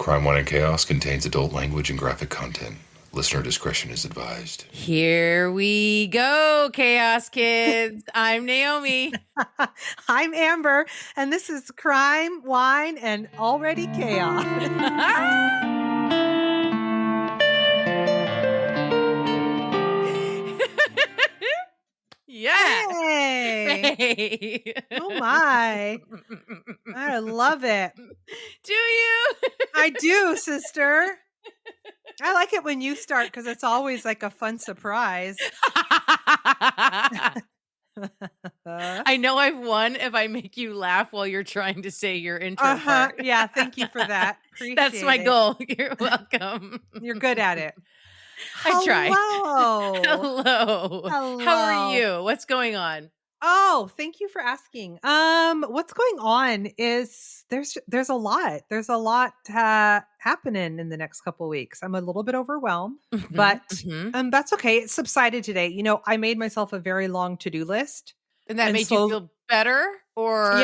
Crime, Wine, and Chaos contains adult language and graphic content. Listener discretion is advised. Here we go, Chaos Kids. I'm Naomi. I'm Amber, and this is Crime, Wine, and Already Chaos. Yeah. Hey. Oh my. I love it. Do you? I do, sister. I like it when you start because it's always like a fun surprise. I know I've won if I make you laugh while you're trying to say your intro part. Yeah, thank you for that. That's my goal. You're welcome. You're good at it. I try. Hello. Hello. How are you? What's going on? Oh, thank you for asking. What's going on is there's a lot. There's a lot happening in the next couple of weeks. I'm a little bit overwhelmed, but that's okay. It subsided today. You know, I made myself a very long to-do list. And that made you feel better? Or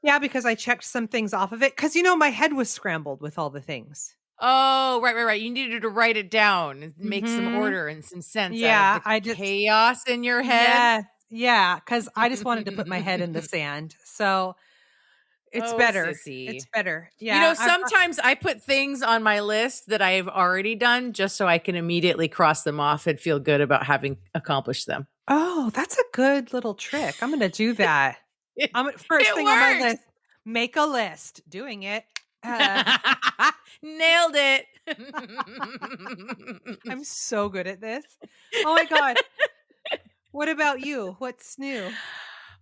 Yeah, because I checked some things off of it. Because you know, my head was scrambled with all the things. Oh, right. You needed to write it down and make some order and some sense. Yeah, I just chaos in your head. Yeah, because I just wanted to put my head in the sand. So it's better. Sissy. It's better. Yeah. You know, sometimes I put things on my list that I've already done just so I can immediately cross them off and feel good about having accomplished them. Oh, that's a good little trick. I'm going to do that. First thing on my list, make a list. Doing it. Nailed it. I'm so good at this. Oh my God. What about you? What's new?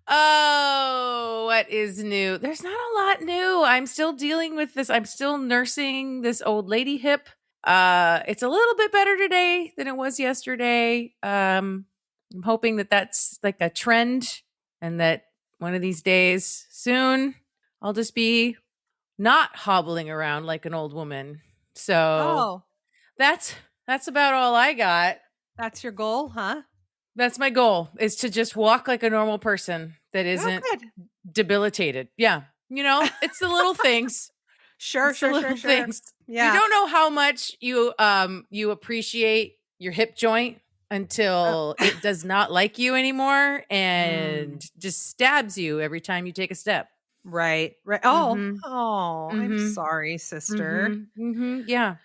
Oh, what is new? There's not a lot new. I'm still dealing with this. I'm still nursing this old lady hip. It's a little bit better today than it was yesterday. I'm hoping that that's like a trend and that one of these days soon I'll just be not hobbling around like an old woman. So that's about all I got. That's your goal, huh? That's my goal, is to just walk like a normal person that isn't debilitated. Yeah. You know, it's the little things. Sure. Things. Yeah. You don't know how much you appreciate your hip joint until it does not like you anymore and just stabs you every time you take a step. Right. I'm sorry, sister. Yeah.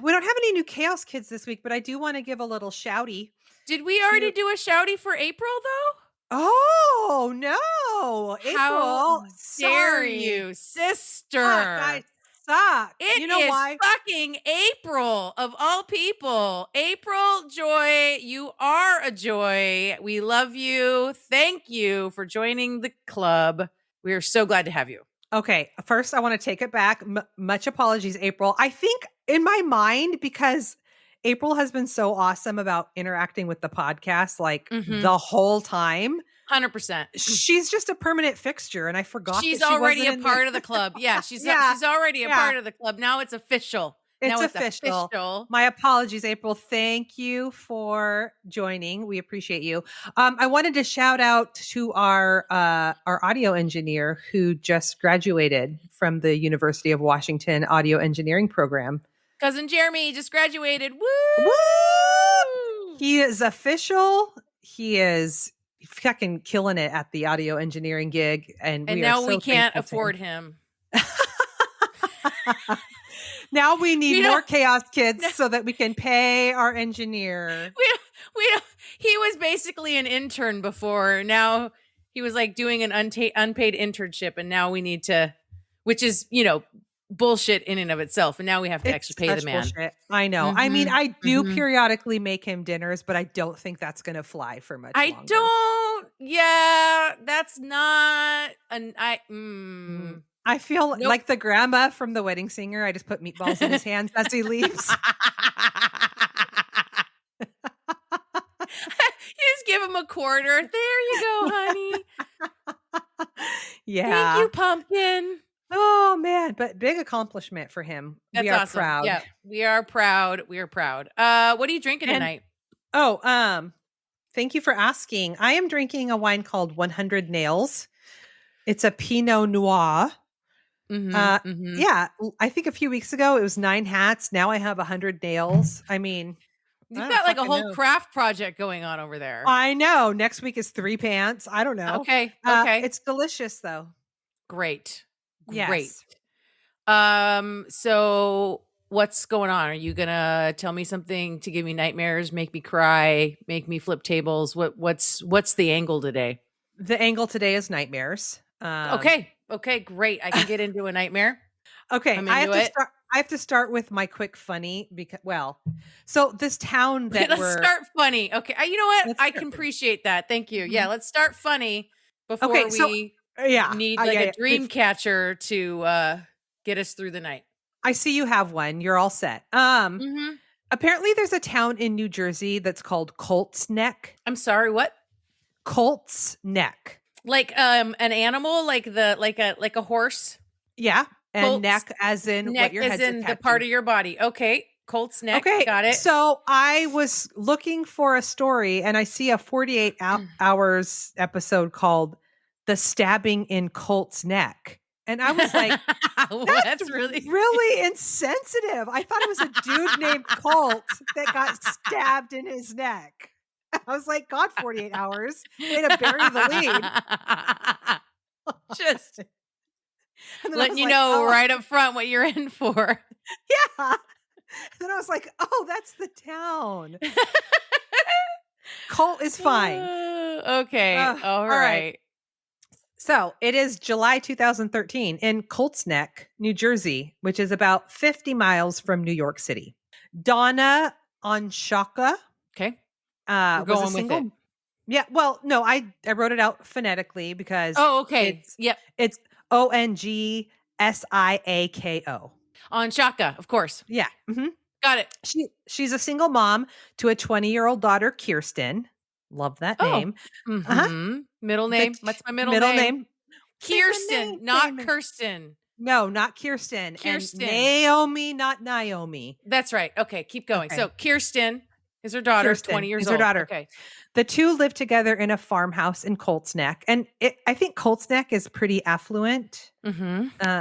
We don't have any new Chaos Kids this week, but I do want to give a little shouty. Did we already do a shouty for April though? Oh no. How dare you, sister? Guys suck. You know why? Fucking April of all people. April Joy, you are a joy. We love you. Thank you for joining the club. We are so glad to have you. Okay, first I want to take it back. Much apologies, April. I think in my mind, because April has been so awesome about interacting with the podcast like the whole time. 100%. She's just a permanent fixture, and I forgot she's that she already a part of the club. Yeah, she's already a part of the club. Now it's official. It's official. My apologies, April. Thank you for joining. We appreciate you. I wanted to shout out to our audio engineer who just graduated from the University of Washington audio engineering program. Cousin Jeremy just graduated. Woo! Woo! He is official. He is fucking killing it at the audio engineering gig, and now we can't afford him. Now we need more Chaos Kids so that we can pay our engineer. He was basically an intern before. Now he was like doing an unpaid internship, and now we need to, which is, you know, bullshit in and of itself. And now we have to actually pay the man. Bullshit. I know. I mean, I do periodically make him dinners, but I don't think that's going to fly for much longer. I don't. Yeah, that's not I feel like the grandma from The Wedding Singer. I just put meatballs in his hands as he leaves. You just give him a quarter. There you go, honey. Yeah. Thank you, pumpkin. Oh, man. But big accomplishment for him. That's awesome. Proud. Yeah, we are proud. We are proud. What are you drinking tonight? Thank you for asking. I am drinking a wine called 100 Nails. It's a Pinot Noir. Yeah, I think a few weeks ago it was 9 hats. Now I have 100 nails. I mean, you've got like a whole craft project going on over there. I know. Next week is 3 pants. I don't know. Okay. It's delicious though. Great. Yes. So what's going on? Are you gonna tell me something to give me nightmares, make me cry, make me flip tables? What's the angle today? The angle today is nightmares. Okay, great. I can get into a nightmare. Okay, I have to start with my quick funny because so this town that let's start funny. Okay, you know what? I can appreciate that. Thank you. Yeah, let's start funny before we need a dream catcher to get us through the night. I see you have one. You're all set. Apparently there's a town in New Jersey that's called Colts Neck. I'm sorry, what? Colts Neck. Like an animal, like a horse? Yeah. And Colts, neck as in neck what your head's as in the part of your body. Okay. Colts neck. Okay. Got it. So I was looking for a story and I see a 48 hours episode called The Stabbing in Colts Neck. And I was like, that's really insensitive. I thought it was a dude named Colt that got stabbed in his neck. I was like, God, 48 hours. Way to bury the lead. Just letting you know right up front what you're in for. Yeah. And then I was like, oh, that's the town. Colt is fine. Okay. All right. So it is July 2013 in Colts Neck, New Jersey, which is about 50 miles from New York City. Donna Ongsiako. Okay. We're going with it. Yeah. Well, no, I wrote it out phonetically because. Oh, okay. It's Ongsiako. Ongsiako, of course. Yeah. Mm-hmm. Got it. She's a single mom to a 20-year-old daughter, Kirsten. Love that name. Mm-hmm. Middle name. What's my middle name? Kirsten, not Kirsten. No, not Kirsten. And Naomi, not Naomi. That's right. Okay, keep going. Okay. So Kirsten is her daughter, 20 years old. Is her daughter. Okay. The two live together in a farmhouse in Colts Neck. And I think Colts Neck is pretty affluent. Mm-hmm.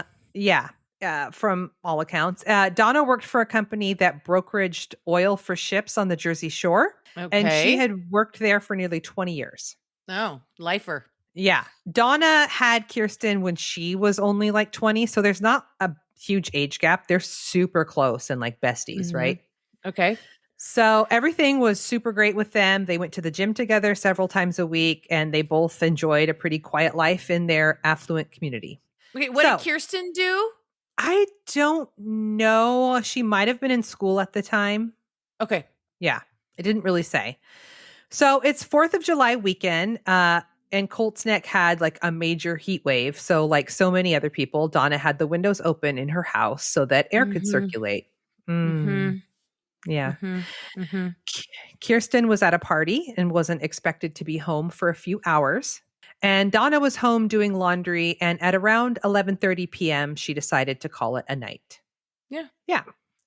From all accounts. Donna worked for a company that brokeraged oil for ships on the Jersey Shore. Okay. And she had worked there for nearly 20 years. Oh, lifer. Yeah. Donna had Kirsten when she was only like 20. So there's not a huge age gap. They're super close and like besties, mm-hmm. right? Okay. So everything was super great with them. They went to the gym together several times a week, and they both enjoyed a pretty quiet life in their affluent community. Okay. What did Kirsten do? I don't know. She might have been in school at the time. Okay. Yeah. It didn't really say. So it's 4th of July weekend, and Colts Neck had like a major heat wave. So like so many other people, Donna had the windows open in her house so that air could circulate. Mm-hmm. Yeah. Mm-hmm. Mm-hmm. Kirsten was at a party and wasn't expected to be home for a few hours. And Donna was home doing laundry. And at around 11:30 p.m., she decided to call it a night. Yeah. Yeah.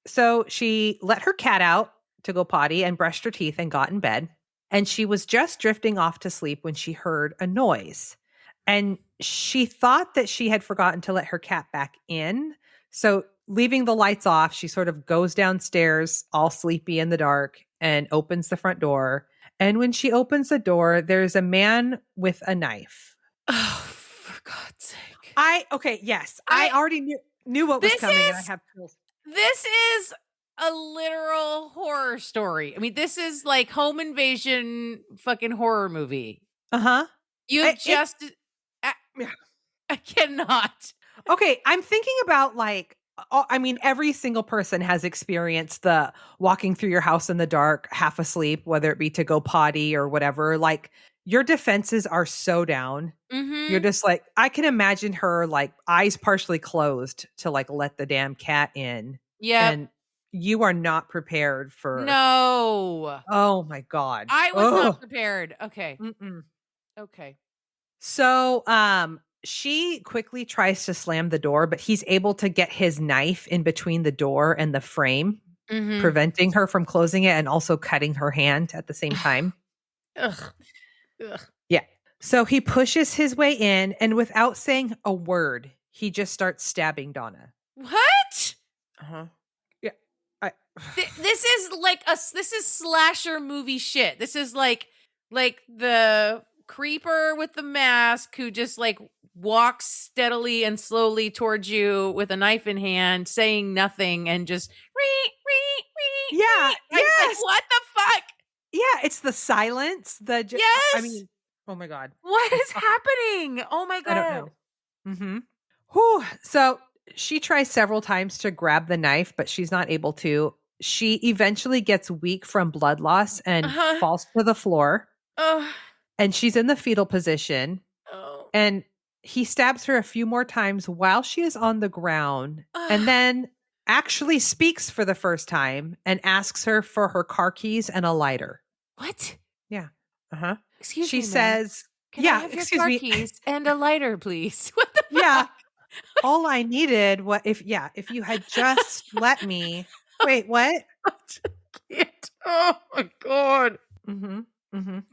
So she let her cat out to go potty and brushed her teeth and got in bed. And she was just drifting off to sleep when she heard a noise. And she thought that she had forgotten to let her cat back in. So leaving the lights off, she sort of goes downstairs all sleepy in the dark and opens the front door. And when she opens the door, there's a man with a knife. Oh, for God's sake. I already knew what was coming. And I have chills. This is a literal horror story. I mean, this is like home invasion fucking horror movie. Uh-huh. I cannot. Okay, I'm thinking about like, I mean, every single person has experienced the walking through your house in the dark, half asleep, whether it be to go potty or whatever. Like your defenses are so down. Mm-hmm. You're just like, I can imagine her like eyes partially closed to like let the damn cat in. Yeah. And you are not prepared for. No. Oh my God. I was not prepared. Okay. Mm-mm. Okay. So, she quickly tries to slam the door, but he's able to get his knife in between the door and the frame, mm-hmm. preventing her from closing it and also cutting her hand at the same time. Ugh. Yeah. So he pushes his way in, and without saying a word, he just starts stabbing Donna. What? Uh-huh. This is slasher movie shit. This is like the creeper with the mask who just like walks steadily and slowly towards you with a knife in hand, saying nothing and just Yeah. Yes. Like, what the fuck? Yeah, it's the silence. Yes. I mean, oh my God. What is happening? Oh my God. I don't know. Mm-hmm. Whew. So she tries several times to grab the knife, but she's not able to. She eventually gets weak from blood loss and falls to the floor. And she's in the fetal position. And he stabs her a few more times while she is on the ground, and then actually speaks for the first time and asks her for her car keys and a lighter. What? Yeah. Excuse me. She says, Can I have your car keys and a lighter, please? What the fuck? Yeah. All I needed if you had just let me. Wait, what? Oh my God.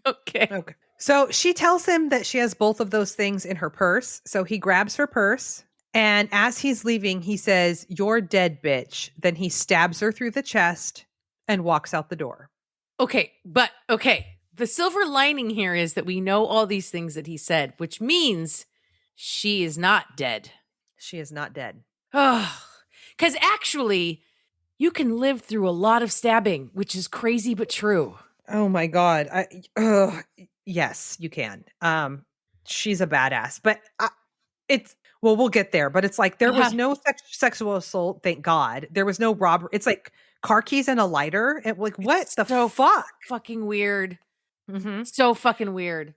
Okay. So she tells him that she has both of those things in her purse. So he grabs her purse. And as he's leaving, he says, "You're dead, bitch." Then he stabs her through the chest and walks out the door. Okay. The silver lining here is that we know all these things that he said, which means she is not dead. She is not dead. Oh, because actually, you can live through a lot of stabbing, which is crazy but true. Oh my God. Yes, you can. She's a badass, but we'll get there, but it's like there was no sexual assault. Thank God. There was no robbery. It's like car keys and a lighter. What the fuck? Fucking weird. So fucking weird.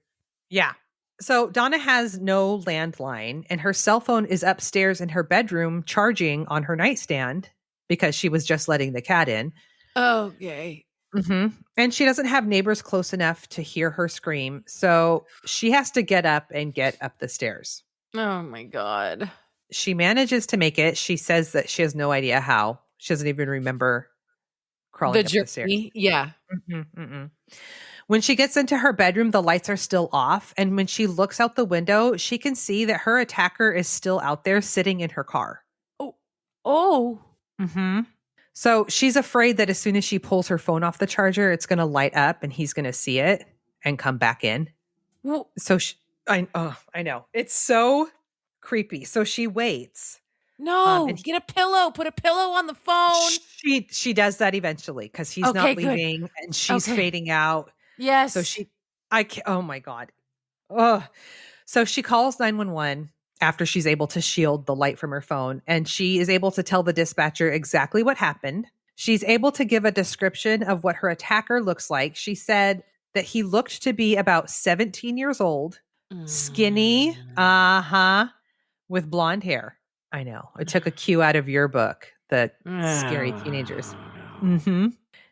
Yeah. So Donna has no landline and her cell phone is upstairs in her bedroom charging on her nightstand because she was just letting the cat in. Okay. And she doesn't have neighbors close enough to hear her scream. So she has to get up and get up the stairs. Oh my God. She manages to make it. She says that she has no idea how. She doesn't even remember crawling up the stairs. Yeah. When she gets into her bedroom, the lights are still off. And when she looks out the window, she can see that her attacker is still out there sitting in her car. Oh. So she's afraid that as soon as she pulls her phone off the charger, it's going to light up and he's going to see it and come back in. Well, So I know. It's so creepy. So she waits. No, get a pillow. Put a pillow on the phone. She does that eventually because he's not leaving and she's fading out. Yes. So oh my God. Oh, so she calls 911 after she's able to shield the light from her phone, and she is able to tell the dispatcher exactly what happened. She's able to give a description of what her attacker looks like. She said that he looked to be about 17 years old, skinny, with blonde hair. I know. I took a cue out of your book, The Scary Teenagers.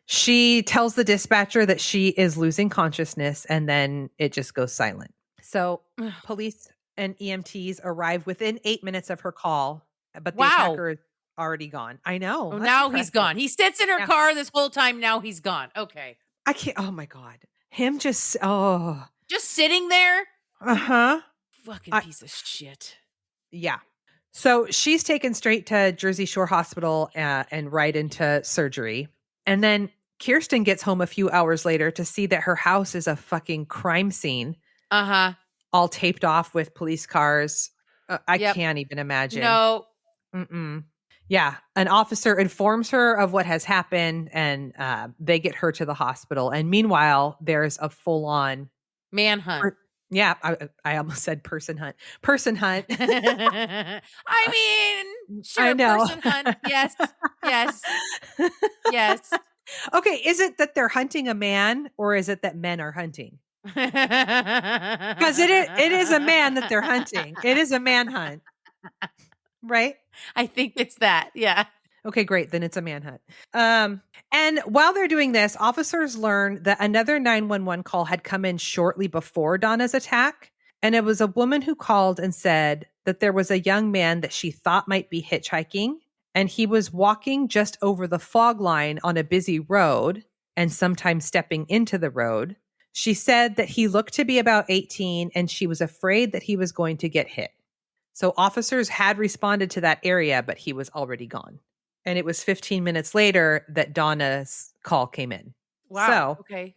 She tells the dispatcher that she is losing consciousness, and then it just goes silent. So police and EMTs arrive within 8 minutes of her call, but the attacker is already gone. I know. Now he's gone. He sits in her car this whole time. Now he's gone. Okay. I can't. Oh my God. Him just sitting there. Fucking piece of shit. Yeah. So she's taken straight to Jersey Shore Hospital and right into surgery. And then Kirsten gets home a few hours later to see that her house is a fucking crime scene. All taped off with police cars. I can't even imagine. No. Yeah. An officer informs her of what has happened and they get her to the hospital. And meanwhile, there's a full-on manhunt. I almost said person hunt. Person hunt. I mean, sure, I know. person hunt. Yes. Okay, is it that they're hunting a man or is it that men are hunting? Because it is a man that they're hunting. It is a manhunt. Right? I think it's that. Yeah. Okay, great. Then it's a manhunt. And while they're doing this, officers learn that another 911 call had come in shortly before Donna's attack. And it was a woman who called and said that there was a young man that she thought might be hitchhiking. And he was walking just over the fog line on a busy road and sometimes stepping into the road. She said that he looked to be about 18 and she was afraid that he was going to get hit. So officers had responded to that area, but he was already gone. And it was 15 minutes later that Donna's call came in. Wow. So, okay.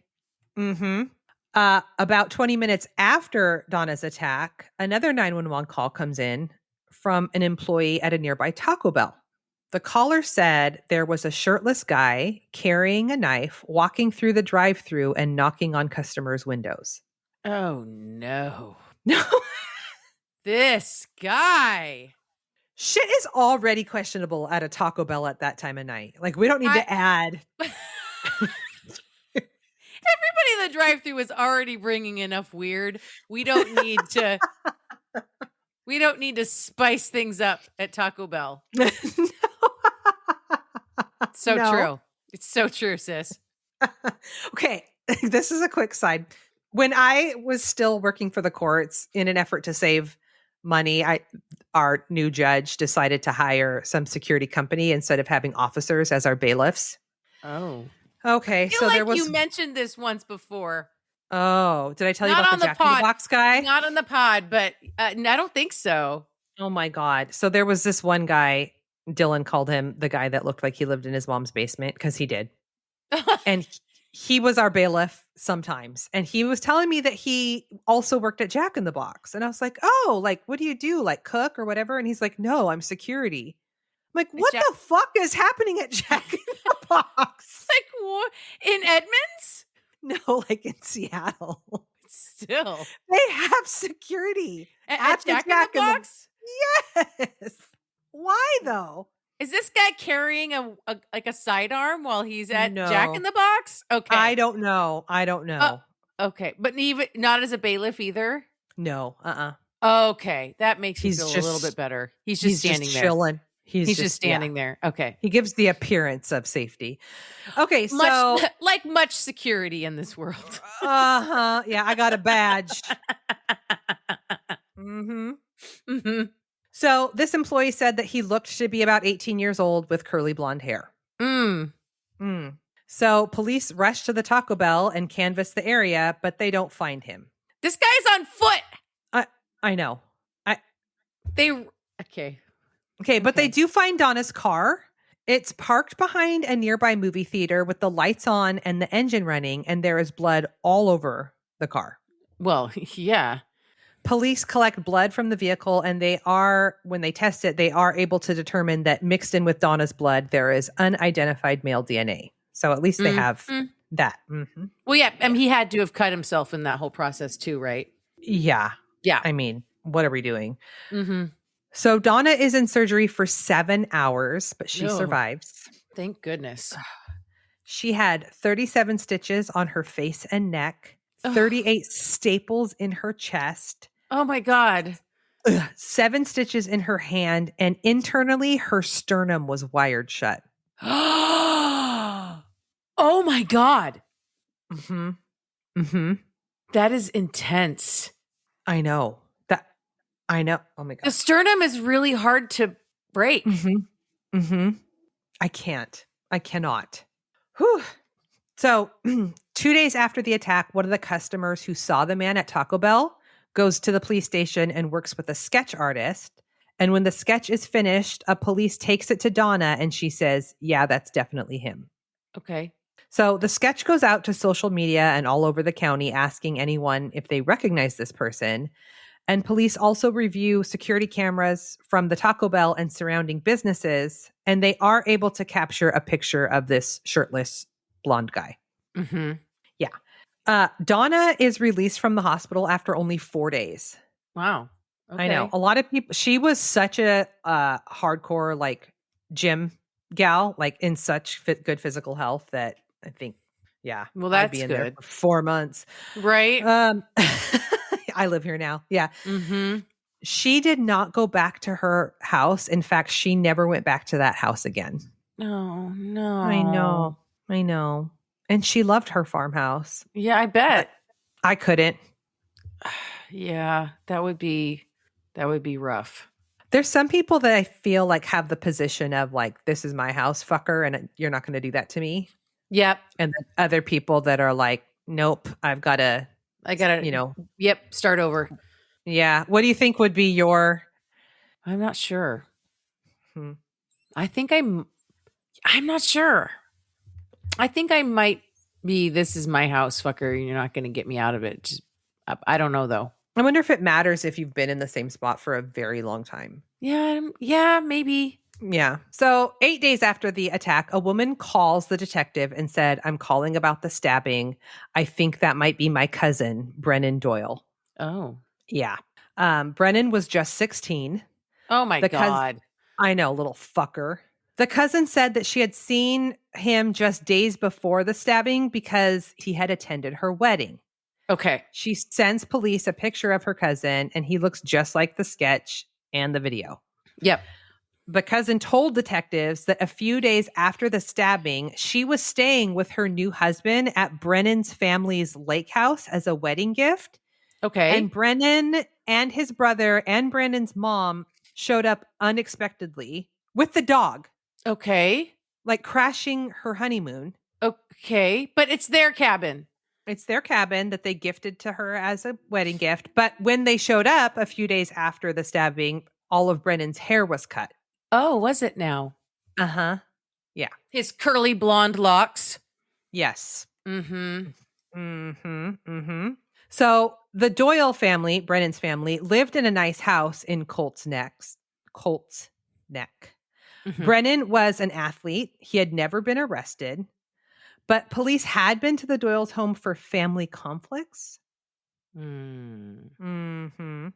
About 20 minutes after Donna's attack, another 911 call comes in from an employee at a nearby Taco Bell. The caller said there was a shirtless guy carrying a knife, walking through the drive-thru and knocking on customers' windows. Oh, no. No. This guy. Shit is already questionable at a Taco Bell at that time of night. Like, we don't need to add. Everybody in the drive-thru is already bringing enough weird. We don't need to. We don't need to spice things up at Taco Bell. No. So No. true. It's so true, sis. Okay, this is a quick side. When I was still working for the courts in an effort to save money, our new judge decided to hire some security company instead of having officers as our bailiffs. Oh. Okay, I feel so like there was. you mentioned this once before. Oh, did I tell you Not about on the the Jack in the pod. Box guy? Not on the pod, but I don't think so. Oh my God. So there was this one guy, Dylan called him the guy that looked like he lived in his mom's basement, because he did. And he was our bailiff sometimes. And he was telling me that he also worked at Jack in the Box. And I was like, oh, like, what do you do? Like cook or whatever? And he's like, no, I'm security. I'm like, what the fuck is happening at Jack in the Box? Like what? In Edmonds? No, like in Seattle. Still. They have security. At the Jack in the Box? Yes. Why though? Is this guy carrying a sidearm while he's at No. Jack in the Box? Okay. I don't know. Okay. But even not as a bailiff either? No. Okay. That makes me He's feel a just- little bit better. He's just standing there. chilling. He's just standing there. Okay. He gives the appearance of safety. Okay, so much security in this world. yeah, I got a badge. Mm-hmm. So this employee said that he looked to be about 18 years old with curly blonde hair. So police rush to the Taco Bell and canvass the area, but they don't find him. This guy's on foot. I know. Okay, but they do find Donna's car. It's parked behind a nearby movie theater with the lights on and the engine running, and there is blood all over the car. Well, yeah. Police collect blood from the vehicle, and when they test it, they are able to determine that mixed in with Donna's blood, there is unidentified male DNA. So at least they have that. Mm-hmm. Well, yeah. I mean, he had to have cut himself in that whole process too, right? Yeah. Yeah. I mean, what are we doing? Mm-hmm. So Donna is in surgery for 7 hours, but she survives. Thank goodness. She had 37 stitches on her face and neck, 38 staples in her chest. Oh my God. 7 stitches in her hand, and internally her sternum was wired shut. Oh my God. Mm-hmm. Mm-hmm. That is intense. I know. I know. Oh my God. The sternum is really hard to break. Mm-hmm. Mm-hmm. I cannot. Whew. So 2 days after the attack, one of the customers who saw the man at Taco Bell goes to the police station and works with a sketch artist. And when the sketch is finished, a police takes it to Donna and she says, yeah, that's definitely him. Okay. So the sketch goes out to social media and all over the county, asking anyone if they recognize this person. And police also review security cameras from the Taco Bell and surrounding businesses, and they are able to capture a picture of this shirtless blonde guy. Mm-hmm. Yeah. Donna is released from the hospital after only 4 days. Wow. Okay. I know. A lot of people, she was such a hardcore, like, gym gal, like in such good physical health that I think, yeah. Well, that's I'd be in good. there for 4 months. Right. I live here now. Yeah. Mm-hmm. She did not go back to her house. In fact, she never went back to that house again. Oh, no. I know. And she loved her farmhouse. Yeah, I bet. But I couldn't. Yeah, that would be rough. There's some people that I feel like have the position of like, this is my house, fucker, and you're not going to do that to me. Yep. And then other people that are like, nope, I gotta, Yep, start over. Yeah. What do you think would be your I'm not sure. Hmm. I think I'm not sure. I think I might be, this is my house, fucker. You're not going to get me out of it. Just, I don't know, though. I wonder if it matters if you've been in the same spot for a very long time. Yeah, maybe. Yeah. So 8 days after the attack, a woman calls the detective and said, I'm calling about the stabbing. I think that might be my cousin, Brennan Doyle. Oh. Yeah. Brennan was just 16. Oh, my God. I know, little fucker. The cousin said that she had seen him just days before the stabbing because he had attended her wedding. Okay. She sends police a picture of her cousin, and he looks just like the sketch and the video. Yep. The cousin told detectives that a few days after the stabbing, she was staying with her new husband at Brennan's family's lake house as a wedding gift. Okay. And Brennan and his brother and Brennan's mom showed up unexpectedly with the dog. Okay. Like crashing her honeymoon. Okay. But it's their cabin. It's their cabin that they gifted to her as a wedding gift. But when they showed up a few days after the stabbing, all of Brennan's hair was cut. Oh, was it now? Uh-huh. Yeah. His curly blonde locks. Yes. Mm-hmm. Mm-hmm. Mm-hmm. So the Doyle family, Brennan's family, lived in a nice house in Colts Neck. Mm-hmm. Brennan was an athlete. He had never been arrested, but police had been to the Doyle's home for family conflicts. Mm-hmm.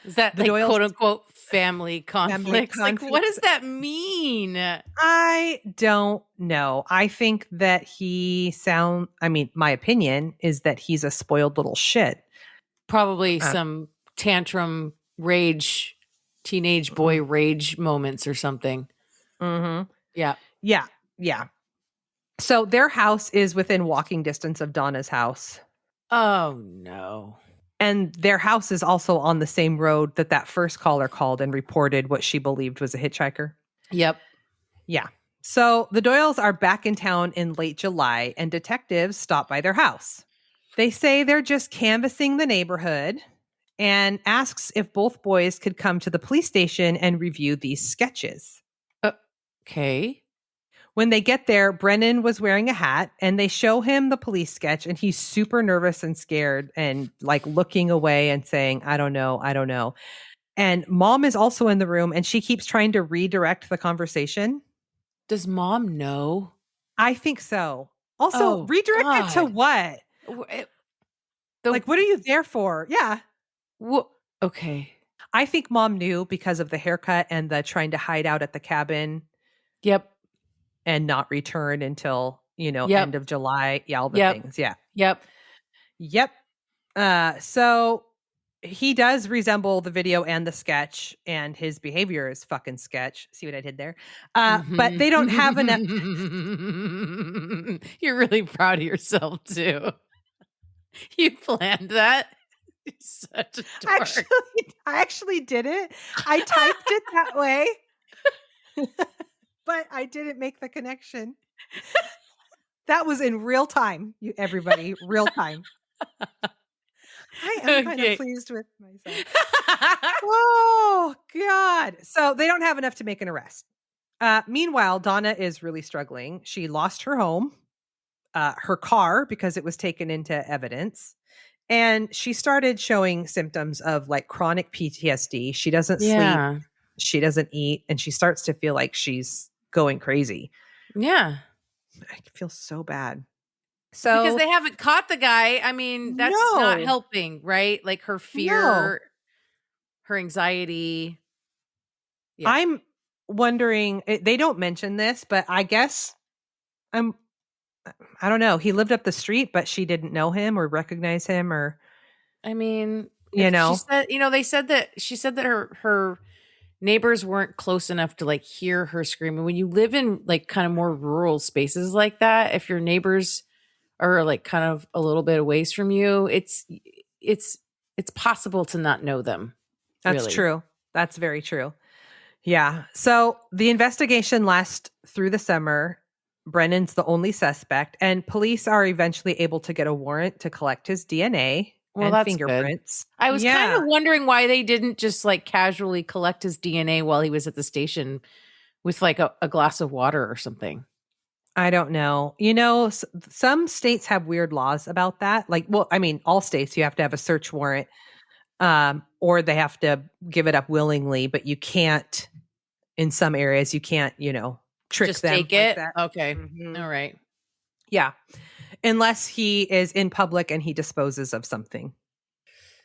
Is that the like Doyle's, quote unquote family conflicts? Like, what does that mean? I don't know. I think that my opinion is that he's a spoiled little shit. Probably some tantrum rage, teenage boy rage moments or something. Mm-hmm. Yeah. Yeah. Yeah. So their house is within walking distance of Donna's house. Oh, no. And their house is also on the same road that first caller called and reported what she believed was a hitchhiker. Yep. Yeah. So the Doyles are back in town in late July, and detectives stop by their house. They say they're just canvassing the neighborhood and asks if both boys could come to the police station and review these sketches. Okay. When they get there, Brennan was wearing a hat, and they show him the police sketch, and he's super nervous and scared and like looking away and saying, I don't know. And mom is also in the room, and she keeps trying to redirect the conversation. Does mom know? I think so. Also, redirect it to what? Like, what are you there for? Yeah. Okay. I think mom knew because of the haircut and the trying to hide out at the cabin. Yep. And not return until, end of July. Yeah, all the things. Yeah. Yep. So he does resemble the video and the sketch, and his behavior is fucking sketch. See what I did there? But they don't have enough. You're really proud of yourself, too. You planned that. You're such a dork. I actually did it. I typed it that way. But I didn't make the connection. That was in real time, everybody. Real time. I am kind of pleased with myself. Oh, God. So they don't have enough to make an arrest. Meanwhile, Donna is really struggling. She lost her home, her car, because it was taken into evidence. And she started showing symptoms of like chronic PTSD. She doesn't sleep. She doesn't eat. And she starts to feel like she's going crazy. Yeah. I feel so bad. So because they haven't caught the guy. I mean, that's not helping, right? Like her fear, her anxiety. Yeah. I'm wondering, they don't mention this, but I guess I don't know. He lived up the street, but she didn't know him or recognize him, or I mean, she said, they said that she said that her neighbors weren't close enough to like hear her screaming. When you live in like kind of more rural spaces like that, if your neighbors are like kind of a little bit away from you, it's possible to not know them. That's true. That's very true. Yeah. So the investigation lasts through the summer. Brennan's the only suspect, and police are eventually able to get a warrant to collect his DNA. Well, and that's fingerprints. good. I was kind of wondering why they didn't just like casually collect his DNA while he was at the station with like a glass of water or something. I don't know. You know, some states have weird laws about that. Like, well, I mean, all states, you have to have a search warrant, or they have to give it up willingly, but you can't, in some areas, you can't, trick just them. take like it. that. Okay. Mm-hmm. All right. Yeah. Unless he is in public and he disposes of something.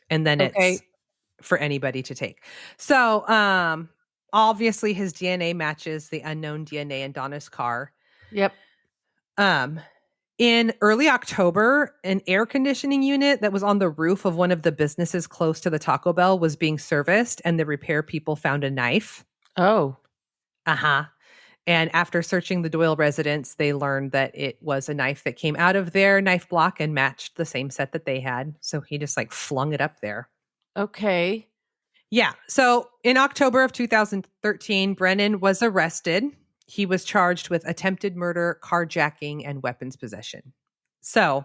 And then it's for anybody to take. So, obviously his DNA matches the unknown DNA in Donna's car. Yep. In early October, an air conditioning unit that was on the roof of one of the businesses close to the Taco Bell was being serviced, and the repair people found a knife. Oh. Uh-huh. And after searching the Doyle residence, they learned that it was a knife that came out of their knife block and matched the same set that they had. So he just like flung it up there. Okay. Yeah. So in October of 2013, Brennan was arrested. He was charged with attempted murder, carjacking, and weapons possession. So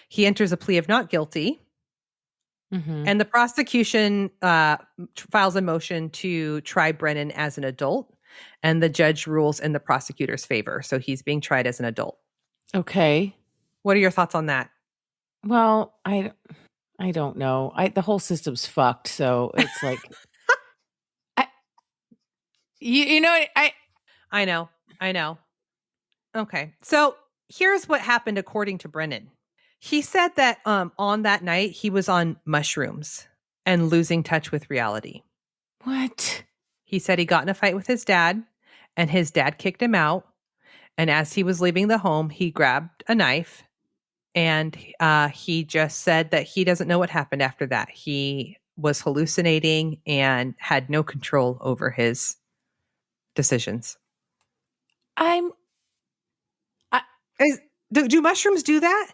he enters a plea of not guilty. Mm-hmm. And the prosecution files a motion to try Brennan as an adult. And the judge rules in the prosecutor's favor. So he's being tried as an adult. Okay. What are your thoughts on that? Well, I don't know. The whole system's fucked. So it's like, I know. Okay. So here's what happened according to Brennan. He said that on that night, he was on mushrooms and losing touch with reality. What? He said he got in a fight with his dad, and his dad kicked him out. And as he was leaving the home, he grabbed a knife, and he just said that he doesn't know what happened after that. He was hallucinating and had no control over his decisions. Do mushrooms do that?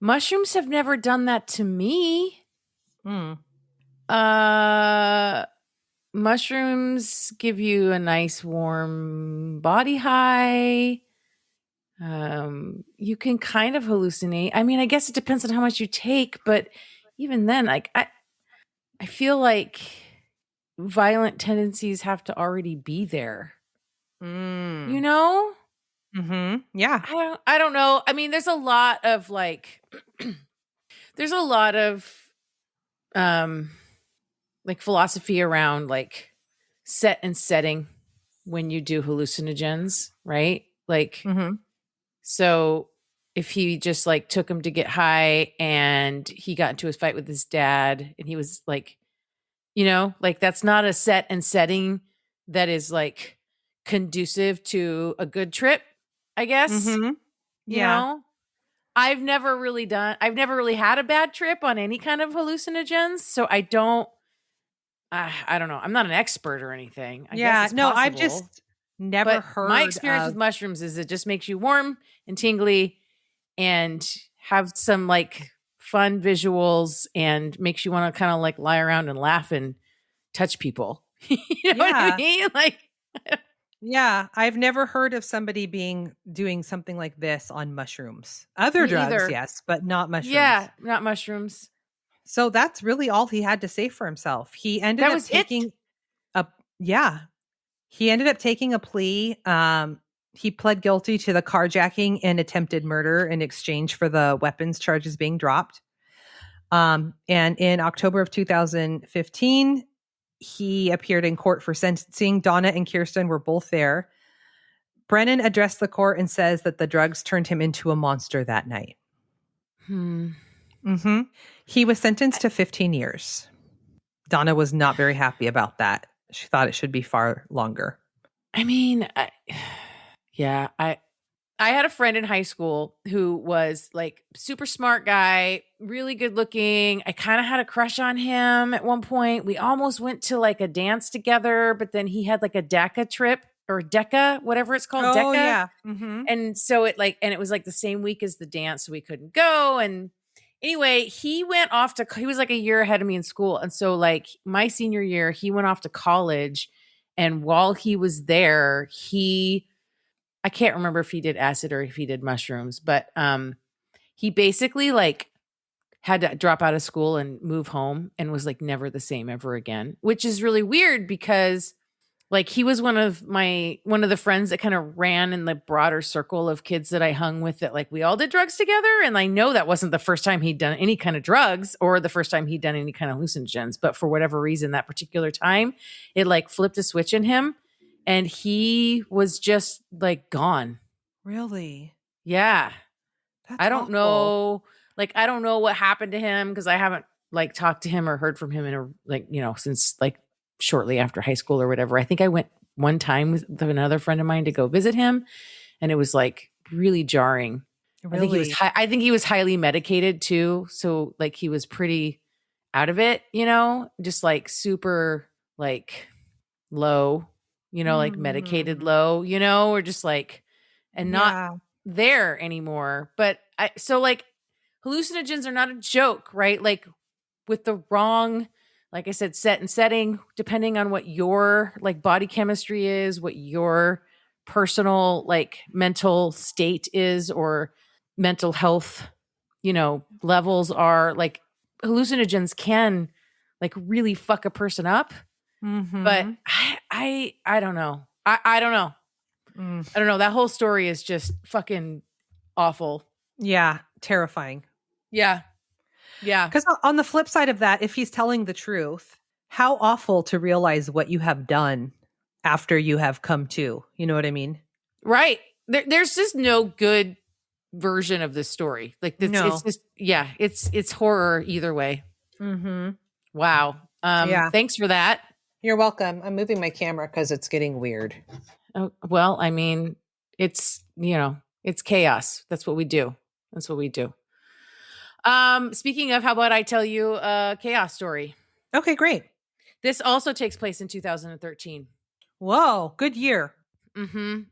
Mushrooms have never done that to me. Mushrooms give you a nice warm body high. You can kind of hallucinate. I mean, I guess it depends on how much you take, but even then, like I feel like violent tendencies have to already be there. You know? Mm-hmm. Yeah. I don't know. I mean, there's a lot of like like philosophy around like set and setting when you do hallucinogens, right? Like, so if he just like took him to get high and he got into his fight with his dad and he was like, like that's not a set and setting that is like conducive to a good trip, I guess. Mm-hmm. Yeah. I've never really had a bad trip on any kind of hallucinogens. So I don't know. I'm not an expert or anything. I guess it's possible, I've just never heard. My experience with mushrooms is it just makes you warm and tingly and have some like fun visuals and makes you want to kind of like lie around and laugh and touch people. You know what I mean? Like, yeah, I've never heard of somebody doing something like this on mushrooms. Other drugs, either. Yes, but not mushrooms. Yeah, not mushrooms. So that's really all he had to say for himself. He ended up taking He ended up taking a plea. He pled guilty to the carjacking and attempted murder in exchange for the weapons charges being dropped. And in October of 2015, he appeared in court for sentencing. Donna and Kirsten were both there. Brennan addressed the court and says that the drugs turned him into a monster that night. Mm-hmm. He was sentenced to 15 years. Donna was not very happy about that. She thought it should be far longer. I mean, I had a friend in high school who was like super smart guy, really good looking. I kind of had a crush on him at one point. We almost went to like a dance together, but then he had like a DECA trip or DECA, whatever it's called. Oh, DECA. yeah. Mm-hmm. And so it was like the same week as the dance, so we couldn't go. And anyway, he was like a year ahead of me in school. And so like my senior year, he went off to college. And while he was there, I can't remember if he did acid or if he did mushrooms, but he basically like had to drop out of school and move home and was like never the same ever again, which is really weird because like he was one of the friends that kind of ran in the broader circle of kids that I hung with that like we all did drugs together. And I know that wasn't the first time he'd done any kind of drugs or the first time he'd done any kind of hallucinogens, but for whatever reason, that particular time, it like flipped a switch in him and he was just like gone. Really? Yeah. That's I don't awful. know. Like, I don't know what happened to him because I haven't like talked to him or heard from him in a like, since like shortly after high school or whatever. I think I went one time with another friend of mine to go visit him and it was like really jarring. Really? I think he was highly medicated too. So like he was pretty out of it, just like super like low, like medicated low, or just like, and not there anymore. But so like hallucinogens are not a joke, right? Like with the wrong, like I said, set and setting, depending on what your like body chemistry is, what your personal like mental state is or mental health, levels are, like hallucinogens can like really fuck a person up. But I don't know. I don't know. I don't know. That whole story is just fucking awful. Yeah. Terrifying. Yeah. Yeah. Because on the flip side of that, if he's telling the truth, how awful to realize what you have done after you have come to. You know what I mean? Right. There's just no good version of this story. Like it's just, yeah, it's horror either way. Wow. Thanks for that. You're welcome. I'm moving my camera because it's getting weird. Oh, well, I mean, it's, it's chaos. That's what we do. Speaking of, how about I tell you a chaos story? Okay, great. This also takes place in 2013. Whoa, good year. So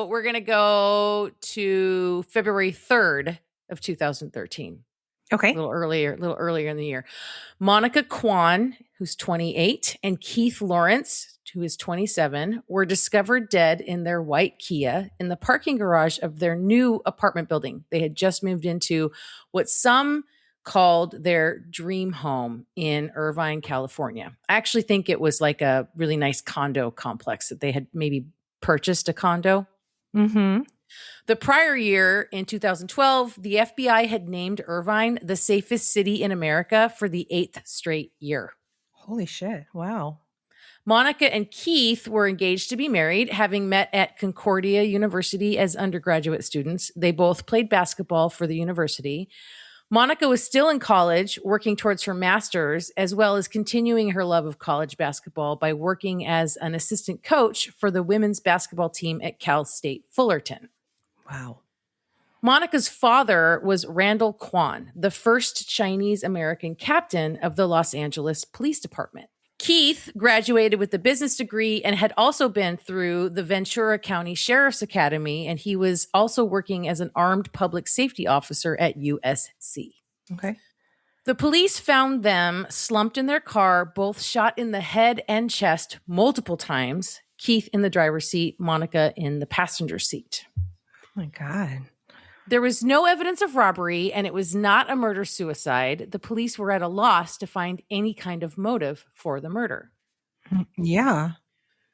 we're going to go to February 3rd of 2013. Okay. A little earlier in the year. Monica Kwan, who's 28, and Keith Lawrence, who is 27, were discovered dead in their white Kia in the parking garage of their new apartment building. They had just moved into what some called their dream home in Irvine, California. I actually think it was like a really nice condo complex that they had maybe purchased a condo. The prior year, in 2012, the FBI had named Irvine the safest city in America for the 8th straight year. Holy shit. Wow. Monica and Keith were engaged to be married, having met at Concordia University as undergraduate students. They both played basketball for the university. Monica was still in college, working towards her master's, as well as continuing her love of college basketball by working as an assistant coach for the women's basketball team at Cal State Fullerton. Wow. Monica's father was Randall Kwan, the first Chinese American captain of the Los Angeles Police Department. Keith graduated with a business degree and had also been through the Ventura County Sheriff's Academy, and he was also working as an armed public safety officer at USC. Okay. The police found them slumped in their car, both shot in the head and chest multiple times, Keith in the driver's seat, Monica in the passenger seat. Oh my God. There was no evidence of robbery, and it was not a murder-suicide. The police were at a loss to find any kind of motive for the murder. Yeah.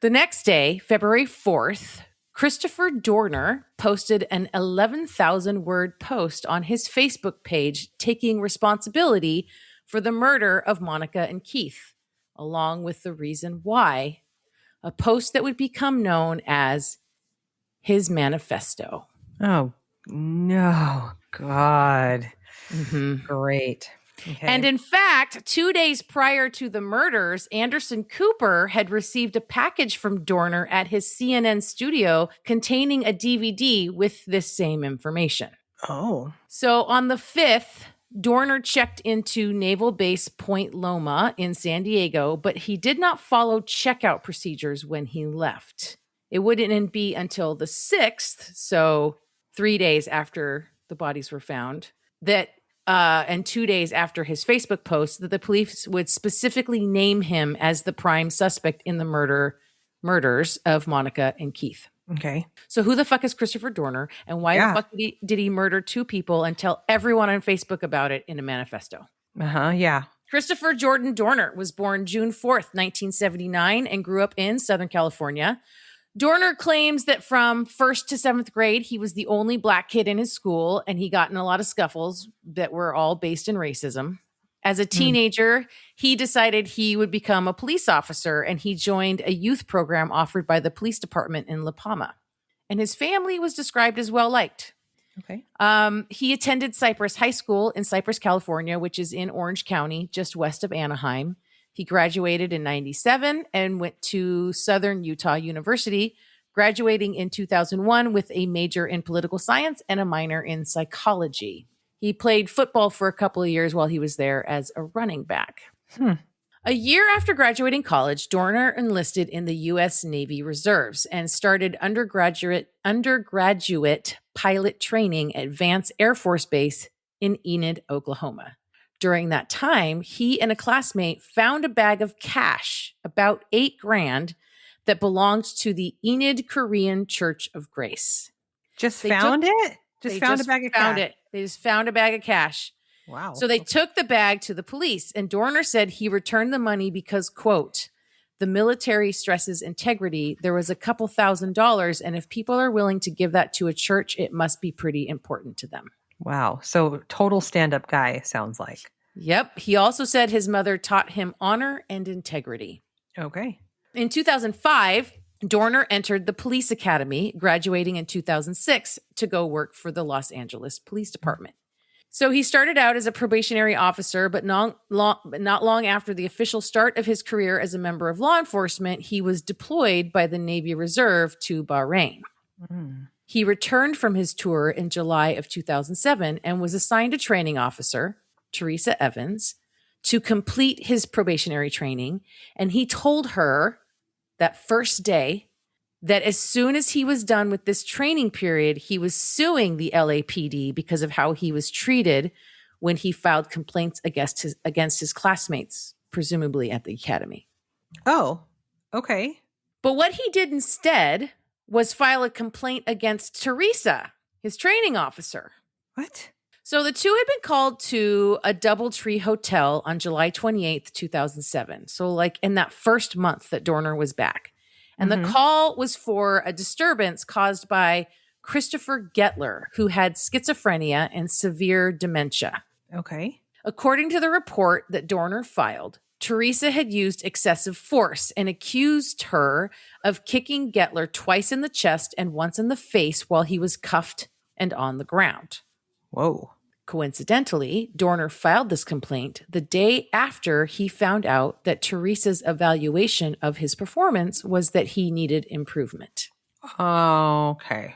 The next day, February 4th, Christopher Dorner posted an 11,000-word post on his Facebook page taking responsibility for the murder of Monica and Keith, along with the reason why, a post that would become known as his manifesto. Oh, no. God. Great. Okay. And in fact, 2 days prior to the murders, Anderson Cooper had received a package from Dorner at his CNN studio containing a DVD with this same information. Oh. So on the 5th, Dorner checked into Naval Base Point Loma in San Diego, but he did not follow checkout procedures when he left. It wouldn't be until the 6th, so 3 days after the bodies were found, that and 2 days after his Facebook post, that the police would specifically name him as the prime suspect in the murders of Monica and Keith. Okay. So who the fuck is Christopher Dorner, and why the fuck did he murder 2 people and tell everyone on Facebook about it in a manifesto? Yeah. Christopher Jordan Dorner was born June 4th, 1979, and grew up in Southern California. Dorner claims that from 1st to 7th grade, he was the only black kid in his school, and he got in a lot of scuffles that were all based in racism. As a teenager, he decided he would become a police officer, and he joined a youth program offered by the police department in La Palma. And his family was described as well-liked. Okay. He attended Cypress High School in Cypress, California, which is in Orange County, just west of Anaheim. He graduated in 97 and went to Southern Utah University, graduating in 2001 with a major in political science and a minor in psychology. He played football for a couple of years while he was there as a running back. A year after graduating college, Dorner enlisted in the U.S. Navy Reserves and started undergraduate pilot training at Vance Air Force Base in Enid, Oklahoma. During that time, he and a classmate found a bag of cash, about $8,000, that belonged to the Enid Korean Church of Grace. They just found a bag of cash. They just found a bag of cash. Wow. So they took the bag to the police, and Dorner said he returned the money because, quote, the military stresses integrity. There was a couple $1,000s, and if people are willing to give that to a church, it must be pretty important to them. Wow. So total stand-up guy, sounds like. Yep. He also said his mother taught him honor and integrity. Okay. In 2005, Dorner entered the police academy, graduating in 2006 to go work for the Los Angeles Police Department. So he started out as a probationary officer, but not long after the official start of his career as a member of law enforcement, he was deployed by the Navy Reserve to Bahrain. He returned from his tour in July of 2007 and was assigned a training officer, Teresa Evans, to complete his probationary training. And he told her that first day that as soon as he was done with this training period, he was suing the LAPD because of how he was treated when he filed complaints against his classmates, presumably at the academy. Oh, okay. But what he did instead was file a complaint against Teresa, his training officer. What? So the two had been called to a DoubleTree hotel on July 28th, 2007. So like in that first month that Dorner was back. And the call was for a disturbance caused by Christopher Gettler, who had schizophrenia and severe dementia. Okay. According to the report that Dorner filed, Teresa had used excessive force and accused her of kicking Gettler twice in the chest and once in the face while he was cuffed and on the ground. Whoa. Coincidentally, Dorner filed this complaint the day after he found out that Teresa's evaluation of his performance was that he needed improvement. Okay.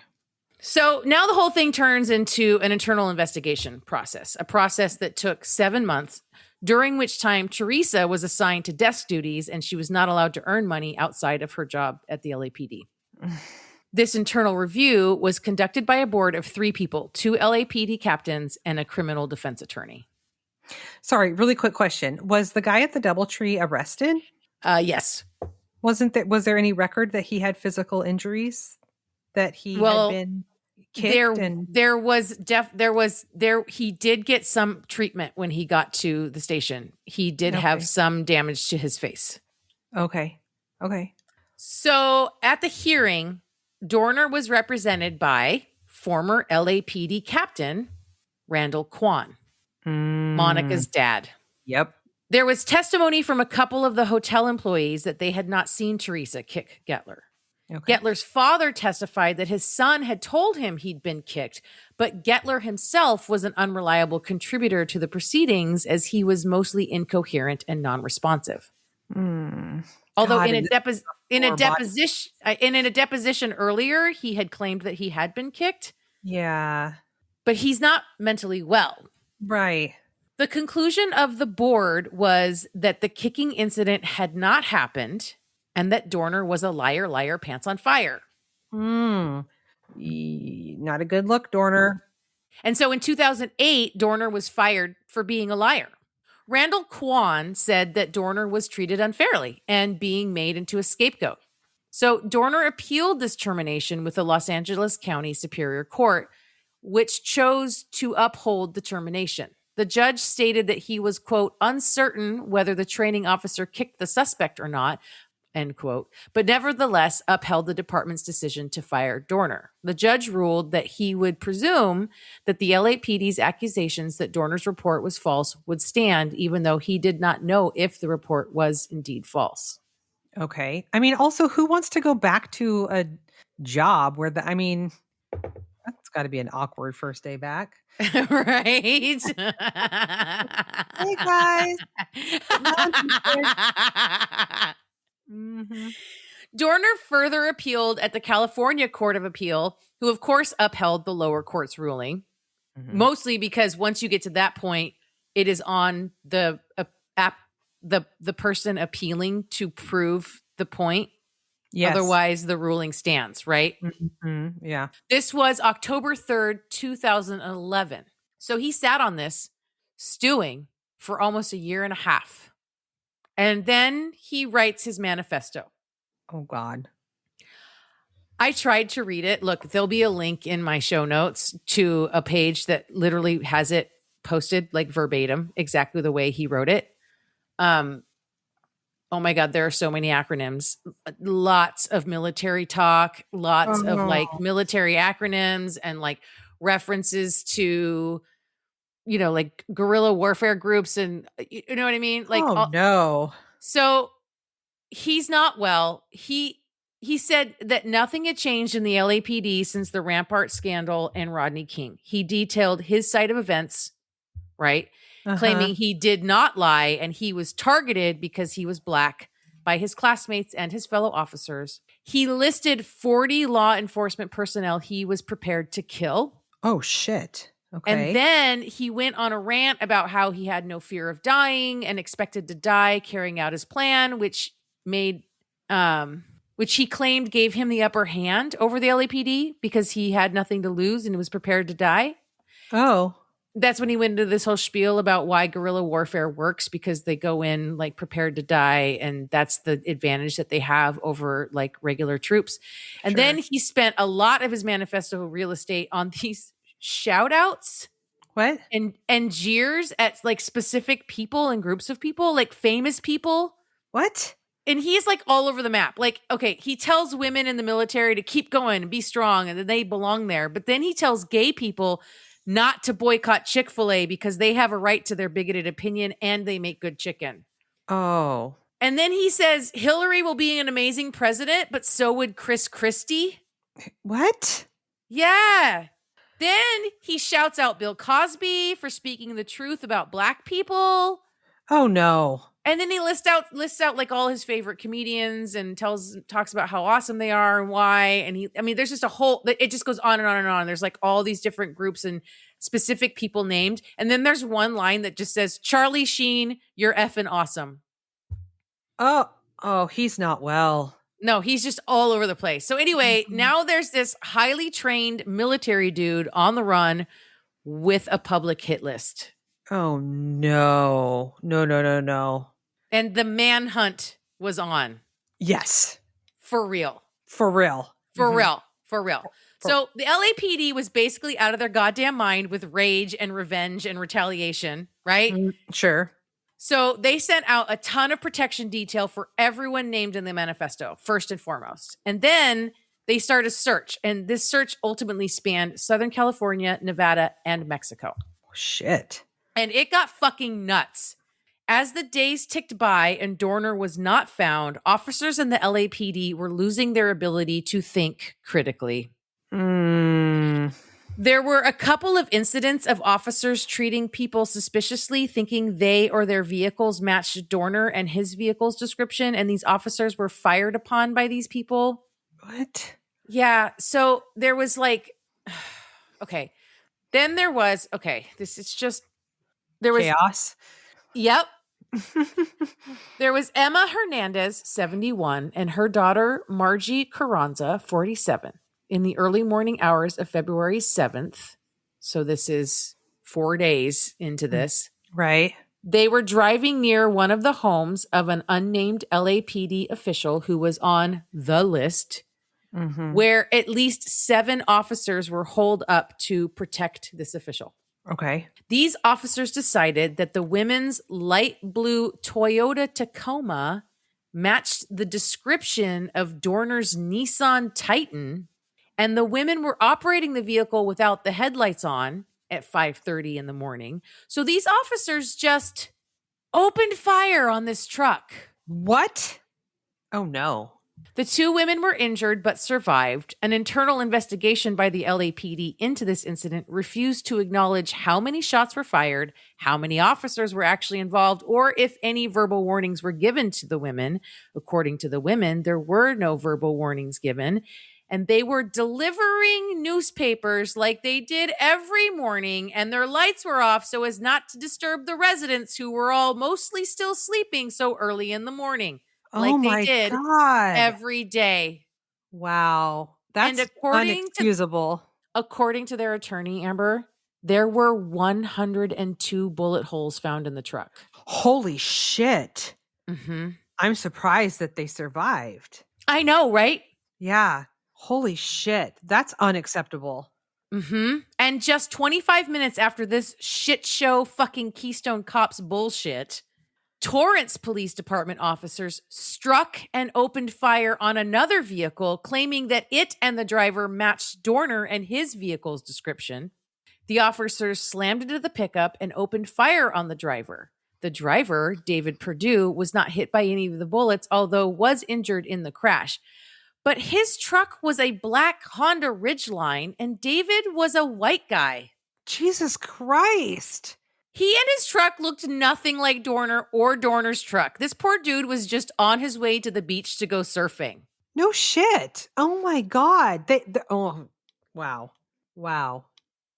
So now the whole thing turns into an internal investigation process, a process that took 7 months, during which time Teresa was assigned to desk duties and she was not allowed to earn money outside of her job at the LAPD. This internal review was conducted by a board of 3 people, 2 LAPD captains and a criminal defense attorney. Sorry, really quick question. Was the guy at the DoubleTree arrested? Yes. Was there any record that he had physical injuries? That he had been kicked? He did get some treatment when he got to the station. He did have some damage to his face. Okay. So at the hearing, Dorner was represented by former LAPD captain Randall Kwan, Monica's dad. Yep. There was testimony from a couple of the hotel employees that they had not seen Teresa kick Gettler. Okay. Gettler's father testified that his son had told him he'd been kicked, but Gettler himself was an unreliable contributor to the proceedings as he was mostly incoherent and non-responsive. Although in a deposition earlier, he had claimed that he had been kicked. Yeah. But he's not mentally well. Right. The conclusion of the board was that the kicking incident had not happened and that Dorner was a liar, pants on fire. Not a good look, Dorner. And so in 2008, Dorner was fired for being a liar. Randall Kwan said that Dorner was treated unfairly and being made into a scapegoat. So Dorner appealed this termination with the Los Angeles County Superior Court, which chose to uphold the termination. The judge stated that he was, quote, uncertain whether the training officer kicked the suspect or not, end quote, but nevertheless upheld the department's decision to fire Dorner. The judge ruled that he would presume that the LAPD's accusations that Dorner's report was false would stand, even though he did not know if the report was indeed false. Okay. I mean, also, who wants to go back to a job where that's got to be an awkward first day back. Right? Hey, guys. Mm-hmm. Dorner further appealed at the California Court of Appeal, who of course upheld the lower court's ruling, mostly because once you get to that point, it is on the person appealing to prove the point. Yes. Otherwise, the ruling stands, right? Mm-hmm. Yeah. This was October 3rd, 2011. So he sat on this stewing for almost a year and a half. And then he writes his manifesto. Oh, God. I tried to read it. Look, there'll be a link in my show notes to a page that literally has it posted like verbatim, exactly the way he wrote it. Oh my God, there are so many acronyms, lots of military talk, lots of like military acronyms and like references to, you know, like guerrilla warfare groups and you know what I mean? Like, no. So he's not well. He said that nothing had changed in the LAPD since the Rampart scandal and Rodney King. He detailed his side of events, right? Claiming he did not lie and he was targeted because he was Black by his classmates and his fellow officers. He listed 40 law enforcement personnel he was prepared to kill. Oh, shit. Okay. And then he went on a rant about how he had no fear of dying and expected to die carrying out his plan, which he claimed gave him the upper hand over the LAPD because he had nothing to lose and was prepared to die. Oh. That's when he went into this whole spiel about why guerrilla warfare works, because they go in like prepared to die. And that's the advantage that they have over like regular troops. And then he spent a lot of his manifesto real estate on these shout outs. What? And jeers at like specific people and groups of people, like famous people. What? And he's like all over the map. Like, okay, he tells women in the military to keep going and be strong and that they belong there. But then he tells gay people not to boycott Chick-fil-A because they have a right to their bigoted opinion and they make good chicken. Oh. And then he says Hillary will be an amazing president, but so would Chris Christie. What? Yeah. Then he shouts out Bill Cosby for speaking the truth about Black people. Oh, no. And then he lists out like all his favorite comedians and talks about how awesome they are and why. And there's just it just goes on and on and on. There's like all these different groups and specific people named. And then there's one line that just says, Charlie Sheen, you're effing awesome. Oh, he's not well. No, he's just all over the place. So anyway, now there's this highly trained military dude on the run with a public hit list. Oh, no. No. And the manhunt was on. Yes. For real. For real. So the LAPD was basically out of their goddamn mind with rage and revenge and retaliation, right? Sure. So they sent out a ton of protection detail for everyone named in the manifesto, first and foremost. And then they started a search. And this search ultimately spanned Southern California, Nevada, and Mexico. Shit. And it got fucking nuts. As the days ticked by and Dorner was not found, officers in the LAPD were losing their ability to think critically. There were a couple of incidents of officers treating people suspiciously, thinking they or their vehicles matched Dorner and his vehicle's description, and these officers were fired upon by these people. What? Yeah, so there was like, okay. Then there was, there was chaos. Yep. There was Emma Hernandez, 71, and her daughter, Margie Carranza, 47, in the early morning hours of February 7th. So this is 4 days into this. Right. They were driving near one of the homes of an unnamed LAPD official who was on the list, where at least 7 officers were holed up to protect this official. Okay. These officers decided that the women's light blue Toyota Tacoma matched the description of Dorner's Nissan Titan, and the women were operating the vehicle without the headlights on at 5:30 in the morning. So these officers just opened fire on this truck. What? Oh, no. The 2 women were injured but survived. An internal investigation by the LAPD into this incident refused to acknowledge how many shots were fired, how many officers were actually involved, or if any verbal warnings were given to the women. According to the women, there were no verbal warnings given, and they were delivering newspapers like they did every morning, and their lights were off so as not to disturb the residents who were all mostly still sleeping so early in the morning. Like they did every day. Wow. That's inexcusable. According to their attorney, Amber, there were 102 bullet holes found in the truck. Holy shit. Mm-hmm. I'm surprised that they survived. I know, right? Yeah. Holy shit. That's unacceptable. Mm-hmm. And just 25 minutes after this shit show fucking Keystone Cops bullshit, Torrance Police Department officers struck and opened fire on another vehicle, claiming that it and the driver matched Dorner and his vehicle's description. The officers slammed into the pickup and opened fire on the driver. The driver, David Perdue, was not hit by any of the bullets, although was injured in the crash. But his truck was a black Honda Ridgeline, and David was a white guy. Jesus Christ. He and his truck looked nothing like Dorner or Dorner's truck. This poor dude was just on his way to the beach to go surfing. No shit. Oh my God. Oh, wow. Wow.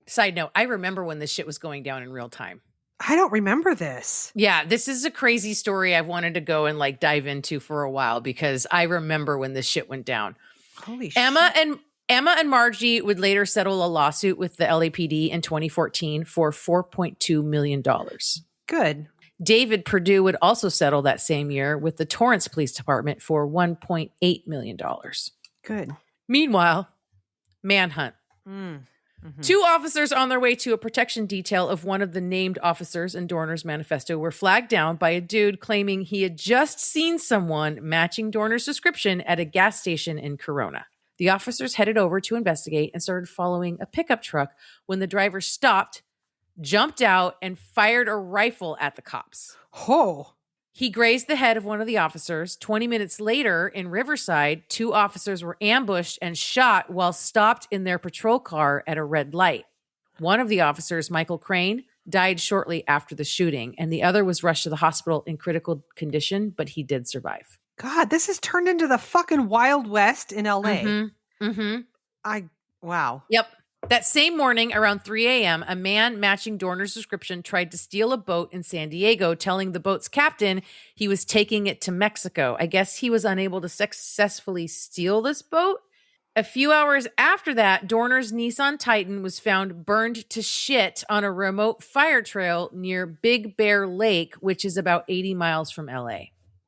Side note, I remember when this shit was going down in real time. I don't remember this. Yeah, this is a crazy story I've wanted to go and like dive into for a while because I remember when this shit went down. Holy shit. Emma and Margie would later settle a lawsuit with the LAPD in 2014 for $4.2 million. Good. David Perdue would also settle that same year with the Torrance Police Department for $1.8 million. Good. Meanwhile, manhunt. Mm-hmm. 2 officers on their way to a protection detail of one of the named officers in Dorner's manifesto were flagged down by a dude claiming he had just seen someone matching Dorner's description at a gas station in Corona. The officers headed over to investigate and started following a pickup truck when the driver stopped, jumped out, and fired a rifle at the cops. Oh. He grazed the head of one of the officers. 20 minutes later, in Riverside, 2 officers were ambushed and shot while stopped in their patrol car at a red light. One of the officers, Michael Crane, died shortly after the shooting, and the other was rushed to the hospital in critical condition, but he did survive. God, this has turned into the fucking Wild West in LA. Mm-hmm. Mm-hmm. Wow. Yep. That same morning, around 3 a.m., a man matching Dorner's description tried to steal a boat in San Diego, telling the boat's captain he was taking it to Mexico. I guess he was unable to successfully steal this boat. A few hours after that, Dorner's Nissan Titan was found burned to shit on a remote fire trail near Big Bear Lake, which is about 80 miles from LA.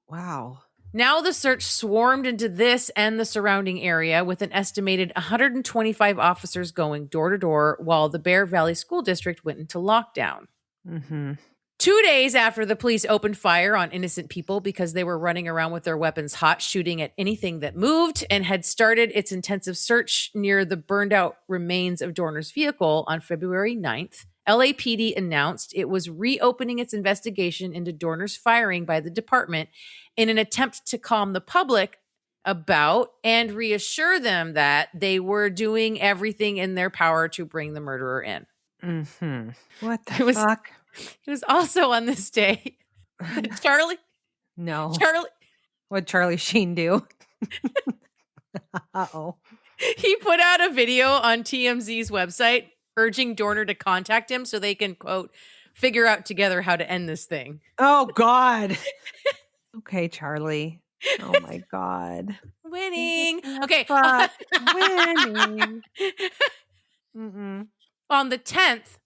Wow. Now the search swarmed into this and the surrounding area with an estimated 125 officers going door to door while the Bear Valley School District went into lockdown. Mm-hmm. 2 days after the police opened fire on innocent people because they were running around with their weapons hot, shooting at anything that moved, and had started its intensive search near the burned out remains of Dorner's vehicle on February 9th, LAPD announced it was reopening its investigation into Dorner's firing by the department in an attempt to calm the public about and reassure them that they were doing everything in their power to bring the murderer in. Mm-hmm. What the fuck? It was also on this day that Charlie. What'd Charlie Sheen do? Uh-oh. He put out a video on TMZ's website urging Dorner to contact him so they can, quote, figure out together how to end this thing. Oh, God. Okay, Charlie. Oh, my God. Winning. Okay. Winning. On the 10th,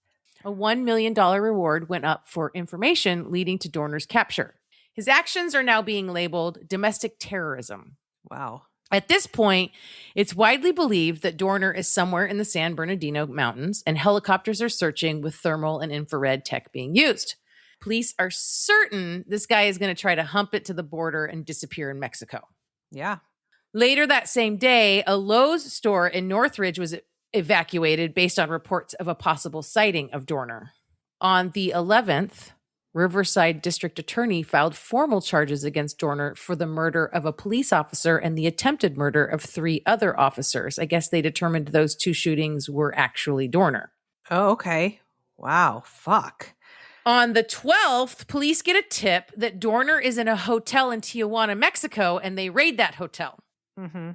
A $1 million reward went up for information leading to Dorner's capture. His actions are now being labeled domestic terrorism. Wow. At this point, it's widely believed that Dorner is somewhere in the San Bernardino Mountains, and helicopters are searching with thermal and infrared tech being used. Police are certain this guy is going to try to hump it to the border and disappear in Mexico. Yeah. Later that same day, a Lowe's store in Northridge was evacuated based on reports of a possible sighting of Dorner. On the 11th, Riverside District Attorney filed formal charges against Dorner for the murder of a police officer and the attempted murder of 3 other officers. I guess they determined those 2 shootings were actually Dorner. Oh, okay. Wow. Fuck. On the 12th, police get a tip that Dorner is in a hotel in Tijuana, Mexico, and they raid that hotel. Mm-hmm.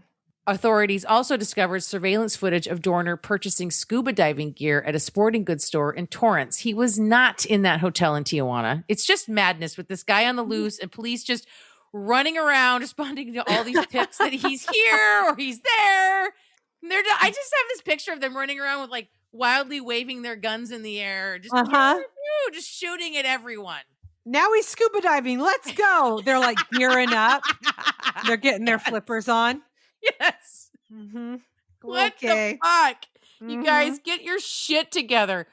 Authorities also discovered surveillance footage of Dorner purchasing scuba diving gear at a sporting goods store in Torrance. He was not in that hotel in Tijuana. It's just madness with this guy on the loose and police just running around responding to all these tips that he's here or he's there. I just have this picture of them running around with like wildly waving their guns in the air, just shooting at everyone. Now he's scuba diving. Let's go. They're like gearing up. They're getting their flippers on. Yes. Mm-hmm. What the fuck? You guys get your shit together.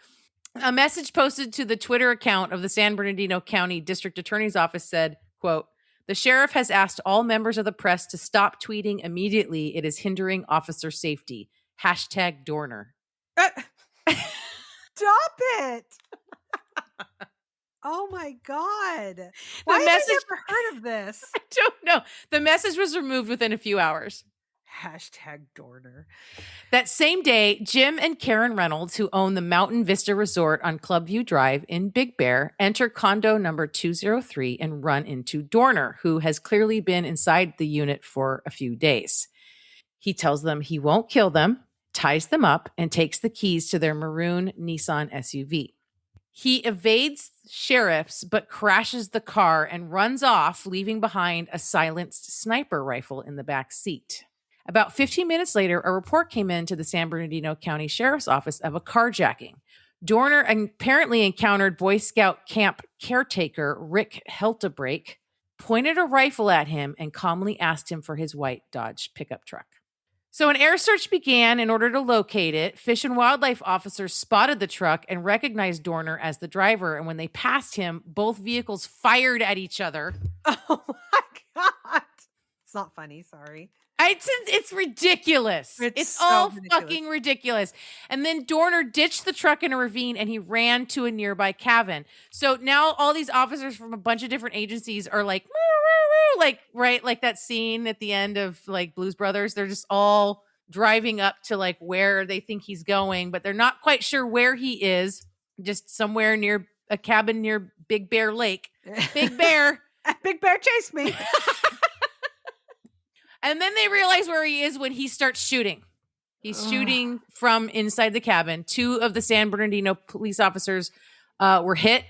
A message posted to the Twitter account of the San Bernardino County District Attorney's Office said, quote, "The sheriff has asked all members of the press to stop tweeting immediately. It is hindering officer safety. # Dorner." Stop it. Oh my God. Why have I never heard of this? I don't know. The message was removed within a few hours. # Dorner. That same day, Jim and Karen Reynolds, who own the Mountain Vista Resort on Clubview Drive in Big Bear, enter condo number 203 and run into Dorner, who has clearly been inside the unit for a few days. He tells them he won't kill them, ties them up, and takes the keys to their maroon Nissan SUV. He evades sheriffs but crashes the car and runs off, leaving behind a silenced sniper rifle in the back seat. About 15 minutes later, a report came in to the San Bernardino County Sheriff's Office of a carjacking. Dorner apparently encountered Boy Scout camp caretaker Rick Heltebrake, pointed a rifle at him, and calmly asked him for his white Dodge pickup truck. So an air search began in order to locate it. Fish and wildlife officers spotted the truck and recognized Dorner as the driver. And when they passed him, both vehicles fired at each other. Oh my God. It's not funny. Sorry. It's ridiculous. It's so all ridiculous. Fucking ridiculous. And then Dorner ditched the truck in a ravine and he ran to a nearby cabin. So now all these officers from a bunch of different agencies are like, like, right, like that scene at the end of like Blues Brothers. They're just all driving up to like where they think he's going, but they're not quite sure where he is. Just somewhere near a cabin near Big Bear Lake. Big Bear. Big Bear chased me. And then they realize where he is when he starts shooting. He's shooting from inside the cabin. 2 of the San Bernardino police officers were hit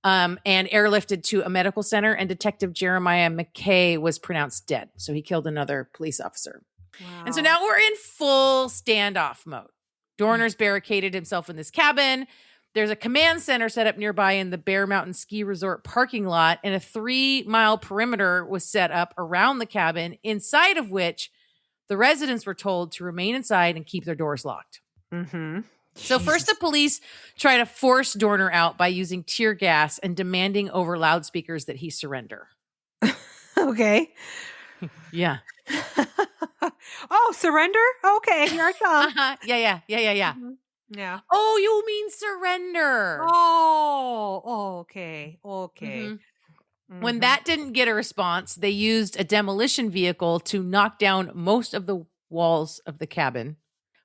and airlifted to a medical center, and Detective Jeremiah McKay was pronounced dead. So he killed another police officer. Wow. And so now we're in full standoff mode. Dorner's barricaded himself in this cabin. There's a command center set up nearby in the Bear Mountain Ski Resort parking lot, and a 3-mile perimeter was set up around the cabin, inside of which the residents were told to remain inside and keep their doors locked. Mm-hmm. So first the police try to force Dorner out by using tear gas and demanding over loudspeakers that he surrender. Okay. Yeah. Oh, surrender? Okay, here I come. Yeah. Mm-hmm. Yeah. Oh, you mean surrender. Oh, okay. Mm-hmm. When that didn't get a response, they used a demolition vehicle to knock down most of the walls of the cabin,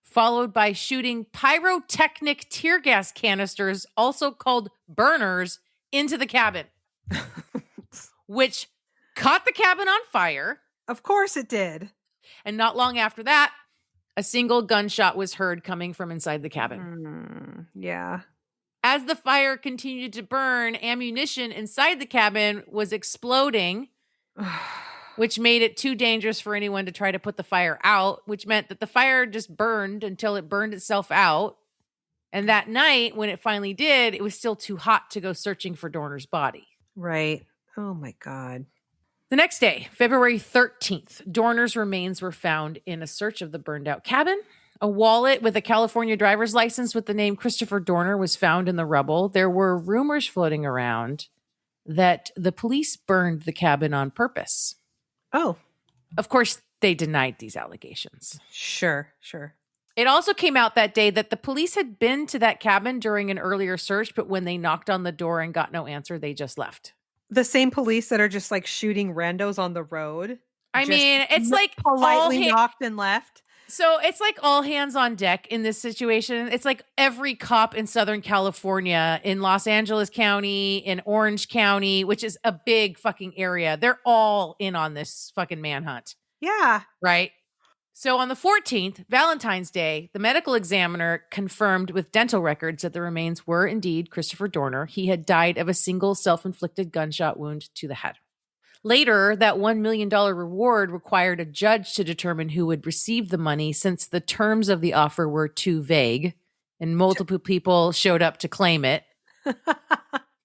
followed by shooting pyrotechnic tear gas canisters, also called burners, into the cabin, which caught the cabin on fire. Of course it did. And not long after that, a single gunshot was heard coming from inside the cabin. Yeah. As the fire continued to burn, ammunition inside the cabin was exploding, which made it too dangerous for anyone to try to put the fire out, which meant that the fire just burned until it burned itself out. And that night, when it finally did, it was still too hot to go searching for Dorner's body. Right. Oh, my God. The next day, February 13th, Dorner's remains were found in a search of the burned out cabin. A wallet with a California driver's license with the name Christopher Dorner was found in the rubble. There were rumors floating around that the police burned the cabin on purpose. Oh. Of course, they denied these allegations. Sure. It also came out that day that the police had been to that cabin during an earlier search, but when they knocked on the door and got no answer, they just left. The same police that are just like shooting randos on the road. I mean, it's like politely knocked and left. So it's like all hands on deck in this situation. It's like every cop in Southern California, in Los Angeles County, in Orange County, which is a big fucking area. They're all in on this fucking manhunt. Yeah. Right? So on the 14th, Valentine's Day, the medical examiner confirmed with dental records that the remains were indeed Christopher Dorner. He had died of a single self-inflicted gunshot wound to the head. Later, that $1 million reward required a judge to determine who would receive the money since the terms of the offer were too vague and multiple people showed up to claim it.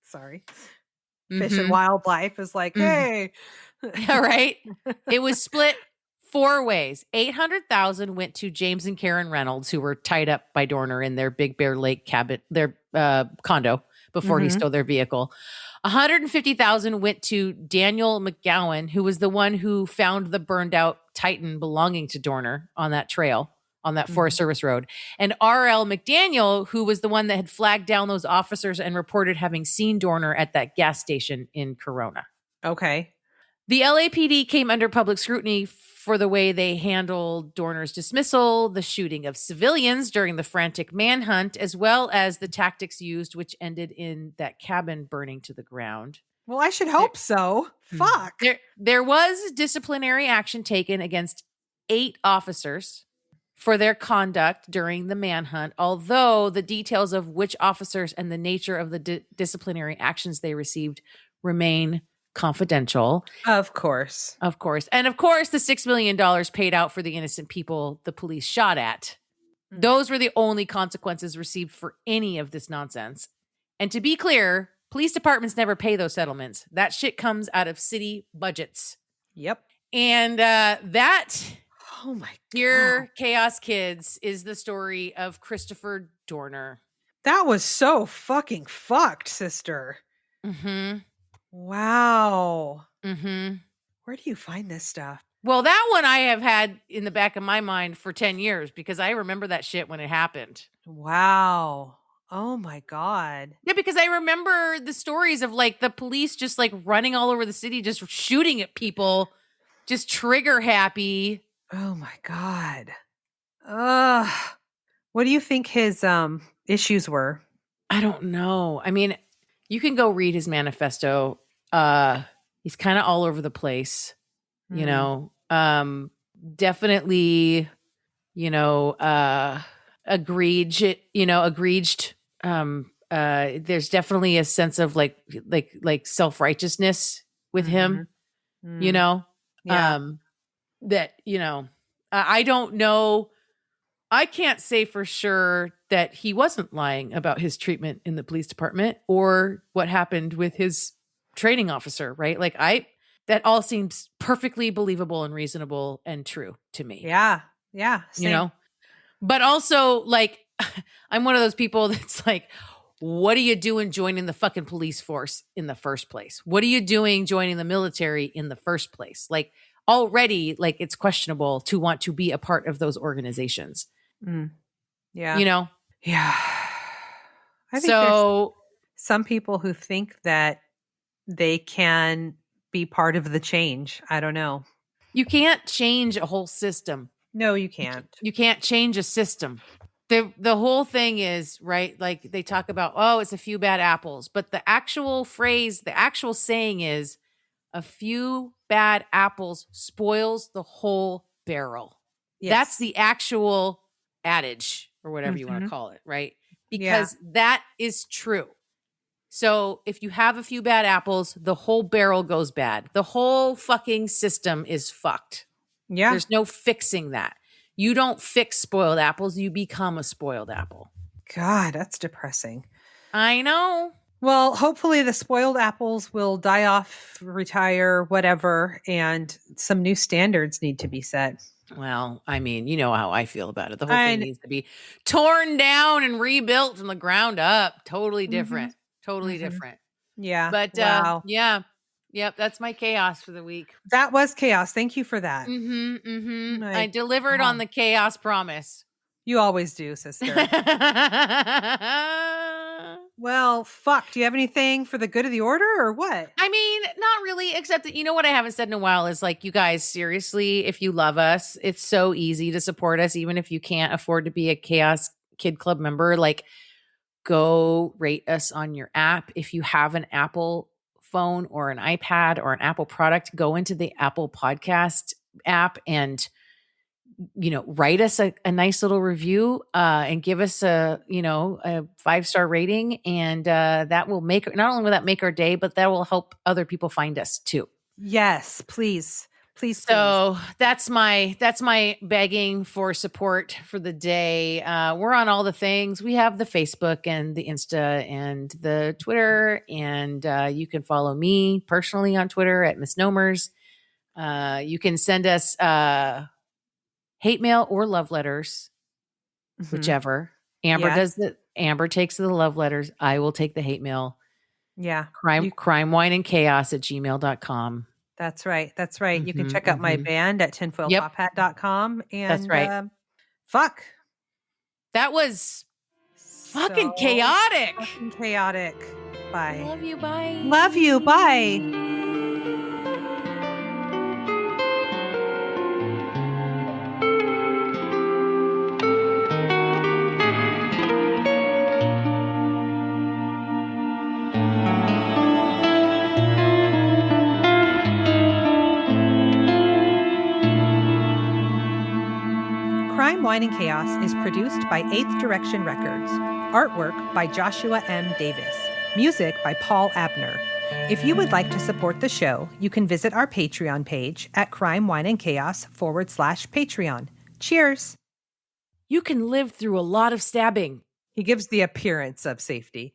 Sorry. Fish and Wildlife is like, hey. All right. It was split 4 ways. $800,000 went to James and Karen Reynolds, who were tied up by Dorner in their Big Bear Lake cabin, their condo, before he stole their vehicle. $150,000 went to Daniel McGowan, who was the one who found the burned out Titan belonging to Dorner on that trail, on that Forest Service road. And R.L. McDaniel, who was the one that had flagged down those officers and reported having seen Dorner at that gas station in Corona. Okay. The LAPD came under public scrutiny for the way they handled Dorner's dismissal, the shooting of civilians during the frantic manhunt, as well as the tactics used, which ended in that cabin burning to the ground. Well, I should hope so. Fuck. There was disciplinary action taken against 8 officers for their conduct during the manhunt, although the details of which officers and the nature of the disciplinary actions they received remain confidential. Of course. And of course, the $6 million paid out for the innocent people the police shot at. Those were the only consequences received for any of this nonsense. And to be clear, police departments never pay those settlements. That shit comes out of city budgets. Yep. And that, oh my God, dear Chaos Kids, is the story of Christopher Dorner. That was so fucking fucked, sister. Mm-hmm. Wow. Mm-hmm. Where do you find this stuff? Well, that one I have had in the back of my mind for 10 years because I remember that shit when it happened. Wow. Oh my God. Yeah, because I remember the stories of like the police just like running all over the city, just shooting at people, just trigger happy. Oh my God. What do you think his issues were? I don't know. I mean, you can go read his manifesto. He's kind of all over the place, you know. Definitely, you know, egregious. There's definitely a sense of like self-righteousness with him, you know. Yeah. That, you know, I don't know. I can't say for sure that he wasn't lying about his treatment in the police department or what happened with his training officer, right? Like that all seems perfectly believable and reasonable and true to me. Yeah. Yeah. Same. You know, but also like, I'm one of those people that's like, what are you doing joining the fucking police force in the first place? What are you doing joining the military in the first place? Like already, like it's questionable to want to be a part of those organizations. Yeah. You know? Yeah. I think so some people who think that they can be part of the change. I don't know. You can't change a whole system. No, you can't. You can't change a system. The whole thing is, right, like they talk about, oh, it's a few bad apples. But the actual phrase, the actual saying is, a few bad apples spoils the whole barrel. Yes. That's the actual adage or whatever you want to call it, right? Because that is true. So if you have a few bad apples, the whole barrel goes bad. The whole fucking system is fucked. Yeah. There's no fixing that. You don't fix spoiled apples. You become a spoiled apple. God, that's depressing. I know. Well, hopefully the spoiled apples will die off, retire, whatever, and some new standards need to be set. Well, I mean, you know how I feel about it. The whole thing needs to be torn down and rebuilt from the ground up. Totally different. Totally different. Yeah. But wow. yeah. Yep, that's my chaos for the week. That was chaos. Thank you for that. I delivered on the chaos promise. You always do, sister. Well, fuck. Do you have anything for the good of the order or what? I mean, not really, except that, you know what I haven't said in a while is like, you guys, seriously, if you love us, it's so easy to support us, even if you can't afford to be a Chaos Kid Club member. Like, go rate us on your app. If you have an Apple phone or an iPad or an Apple product, go into the Apple Podcast app and write us a nice little review and give us a 5-star rating. And that will not only will that make our day, but that will help other people find us too. Yes, please. So that's my begging for support for the day. We're on all the things. We have the Facebook and the Insta and the Twitter, and you can follow me personally on Twitter at Misnomers. You can send us hate mail or love letters, whichever. Amber does Amber takes the love letters. I will take the hate mail. Yeah. Crime, wine, and chaos at gmail.com. That's right. You can check out my band at tinfoiltophat.com. And that's right. Fuck. That was fucking chaotic. Fucking chaotic. Bye. Love you. Bye. Love you. Bye. Crime, Wine, and Chaos is produced by 8th Direction Records. Artwork by Joshua M. Davis. Music by Paul Abner. If you would like to support the show, you can visit our Patreon page at crimewineandchaos.com/Patreon. Cheers! You can live through a lot of stabbing. He gives the appearance of safety.